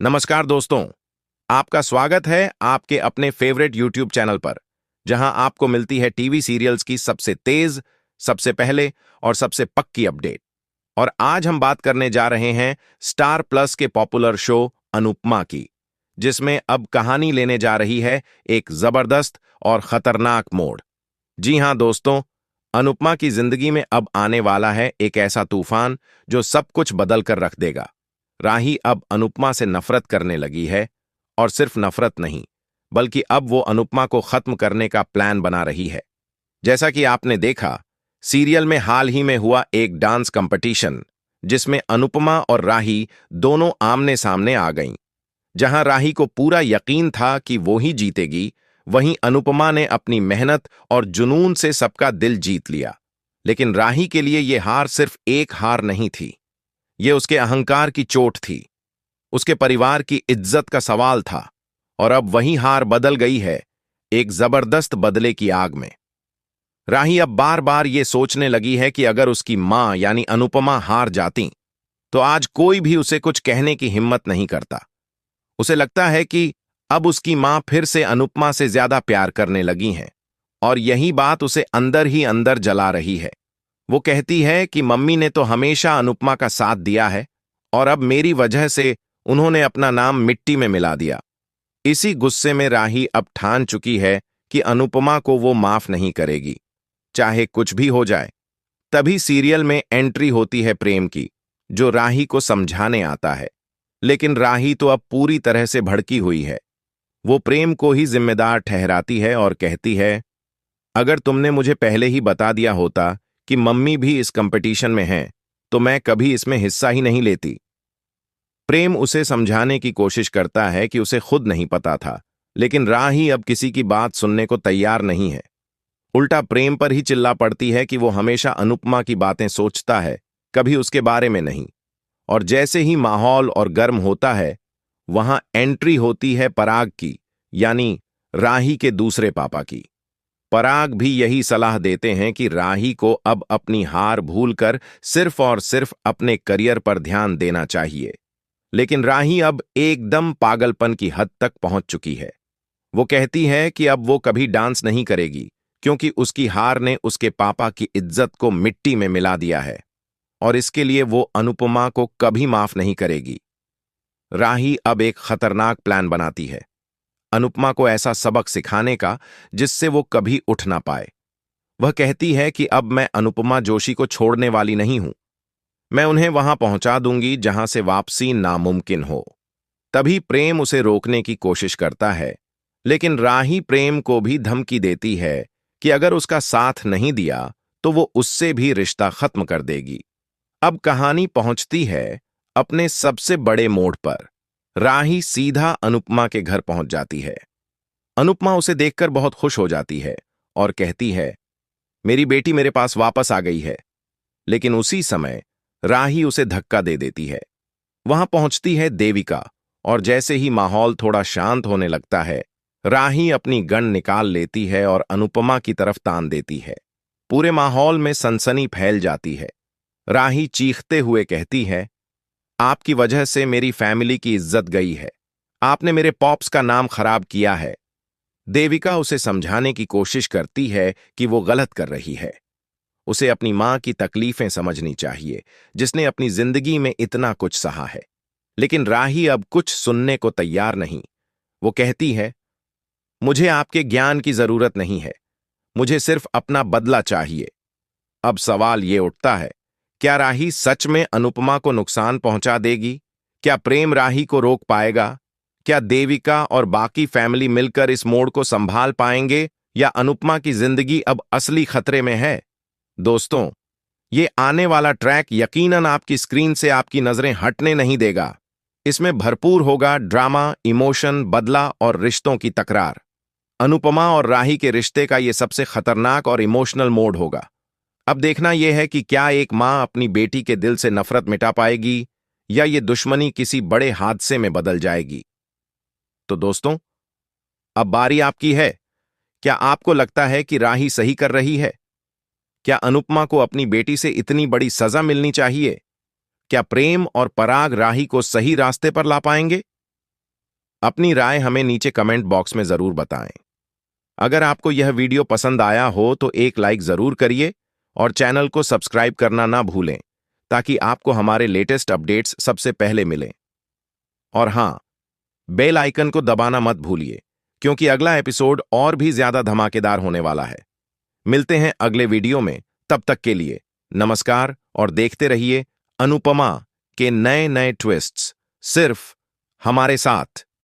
नमस्कार दोस्तों, आपका स्वागत है आपके अपने फेवरेट यूट्यूब चैनल पर, जहां आपको मिलती है टीवी सीरियल्स की सबसे तेज, सबसे पहले और सबसे पक्की अपडेट। और आज हम बात करने जा रहे हैं स्टार प्लस के पॉपुलर शो अनुपमा की, जिसमें अब कहानी लेने जा रही है एक जबरदस्त और खतरनाक मोड़। जी हां दोस्तों, अनुपमा की जिंदगी में अब आने वाला है एक ऐसा तूफान जो सब कुछ बदल कर रख देगा। राही अब अनुपमा से नफरत करने लगी है, और सिर्फ नफरत नहीं, बल्कि अब वो अनुपमा को खत्म करने का प्लान बना रही है। जैसा कि आपने देखा, सीरियल में हाल ही में हुआ एक डांस कंपटीशन, जिसमें अनुपमा और राही दोनों आमने सामने आ गईं। जहां राही को पूरा यकीन था कि वो ही जीतेगी, वहीं अनुपमा ने अपनी मेहनत और जुनून से सबका दिल जीत लिया। लेकिन राही के लिए ये हार सिर्फ एक हार नहीं थी, ये उसके अहंकार की चोट थी, उसके परिवार की इज्जत का सवाल था। और अब वही हार बदल गई है एक जबरदस्त बदले की आग में। राही अब बार बार ये सोचने लगी है कि अगर उसकी मां यानी अनुपमा हार जाती, तो आज कोई भी उसे कुछ कहने की हिम्मत नहीं करता। उसे लगता है कि अब उसकी मां फिर से अनुपमा से ज्यादा प्यार करने लगी हैं, और यही बात उसे अंदर ही अंदर जला रही है। वो कहती है कि मम्मी ने तो हमेशा अनुपमा का साथ दिया है, और अब मेरी वजह से उन्होंने अपना नाम मिट्टी में मिला दिया। इसी गुस्से में राही अब ठान चुकी है कि अनुपमा को वो माफ नहीं करेगी, चाहे कुछ भी हो जाए। तभी सीरियल में एंट्री होती है प्रेम की, जो राही को समझाने आता है। लेकिन राही तो अब पूरी तरह से भड़की हुई है। वो प्रेम को ही जिम्मेदार ठहराती है और कहती है, अगर तुमने मुझे पहले ही बता दिया होता कि मम्मी भी इस कंपटीशन में हैं, तो मैं कभी इसमें हिस्सा ही नहीं लेती। प्रेम उसे समझाने की कोशिश करता है कि उसे खुद नहीं पता था, लेकिन राही अब किसी की बात सुनने को तैयार नहीं है। उल्टा प्रेम पर ही चिल्ला पड़ती है कि वो हमेशा अनुपमा की बातें सोचता है, कभी उसके बारे में नहीं। और जैसे ही माहौल और गर्म होता है, वहां एंट्री होती है पराग की, यानी राही के दूसरे पापा की। पराग भी यही सलाह देते हैं कि राही को अब अपनी हार भूलकर सिर्फ और सिर्फ अपने करियर पर ध्यान देना चाहिए। लेकिन राही अब एकदम पागलपन की हद तक पहुंच चुकी है। वो कहती है कि अब वो कभी डांस नहीं करेगी, क्योंकि उसकी हार ने उसके पापा की इज्जत को मिट्टी में मिला दिया है, और इसके लिए वो अनुपमा को कभी माफ नहीं करेगी। राही अब एक खतरनाक प्लान बनाती है, अनुपमा को ऐसा सबक सिखाने का जिससे वो कभी उठ ना पाए। वह कहती है कि अब मैं अनुपमा जोशी को छोड़ने वाली नहीं हूं, मैं उन्हें वहां पहुंचा दूंगी जहां से वापसी नामुमकिन हो। तभी प्रेम उसे रोकने की कोशिश करता है, लेकिन राही प्रेम को भी धमकी देती है कि अगर उसका साथ नहीं दिया तो वो उससे भी रिश्ता खत्म कर देगी। अब कहानी पहुंचती है अपने सबसे बड़े मोड़ पर। राही सीधा अनुपमा के घर पहुंच जाती है। अनुपमा उसे देखकर बहुत खुश हो जाती है और कहती है, मेरी बेटी मेरे पास वापस आ गई है। लेकिन उसी समय राही उसे धक्का दे देती है। वहां पहुंचती है देविका, और जैसे ही माहौल थोड़ा शांत होने लगता है, राही अपनी गन निकाल लेती है और अनुपमा की तरफ तान देती है। पूरे माहौल में सनसनी फैल जाती है। राही चीखते हुए कहती है, आपकी वजह से मेरी फैमिली की इज्जत गई है, आपने मेरे पॉप्स का नाम खराब किया है। देविका उसे समझाने की कोशिश करती है कि वो गलत कर रही है। उसे अपनी मां की तकलीफें समझनी चाहिए, जिसने अपनी जिंदगी में इतना कुछ सहा है। लेकिन राही अब कुछ सुनने को तैयार नहीं। वो कहती है, मुझे आपके ज्ञान की जरूरत नहीं है, मुझे सिर्फ अपना बदला चाहिए। अब सवाल ये उठता है, क्या राही सच में अनुपमा को नुकसान पहुंचा देगी? क्या प्रेम राही को रोक पाएगा? क्या देविका और बाकी फैमिली मिलकर इस मोड़ को संभाल पाएंगे, या अनुपमा की जिंदगी अब असली खतरे में है? दोस्तों, ये आने वाला ट्रैक यकीनन आपकी स्क्रीन से आपकी नजरें हटने नहीं देगा। इसमें भरपूर होगा ड्रामा, इमोशन, बदला और रिश्तों की तकरार। अनुपमा और राही के रिश्ते का यह सबसे खतरनाक और इमोशनल मोड़ होगा। अब देखना यह है कि क्या एक मां अपनी बेटी के दिल से नफरत मिटा पाएगी, या ये दुश्मनी किसी बड़े हादसे में बदल जाएगी। तो दोस्तों, अब बारी आपकी है। क्या आपको लगता है कि राही सही कर रही है? क्या अनुपमा को अपनी बेटी से इतनी बड़ी सजा मिलनी चाहिए? क्या प्रेम और पराग राही को सही रास्ते पर ला पाएंगे? अपनी राय हमें नीचे कमेंट बॉक्स में जरूर बताएं। अगर आपको यह वीडियो पसंद आया हो तो एक लाइक जरूर करिए और चैनल को सब्सक्राइब करना ना भूलें ताकि आपको हमारे लेटेस्ट अपडेट्स सबसे पहले मिलें। और हां, बेल आइकन को दबाना मत भूलिए क्योंकि अगला एपिसोड और भी ज्यादा धमाकेदार होने वाला है। मिलते हैं अगले वीडियो में, तब तक के लिए नमस्कार और देखते रहिए अनुपमा के नए नए ट्विस्ट्स सिर्फ हमारे साथ।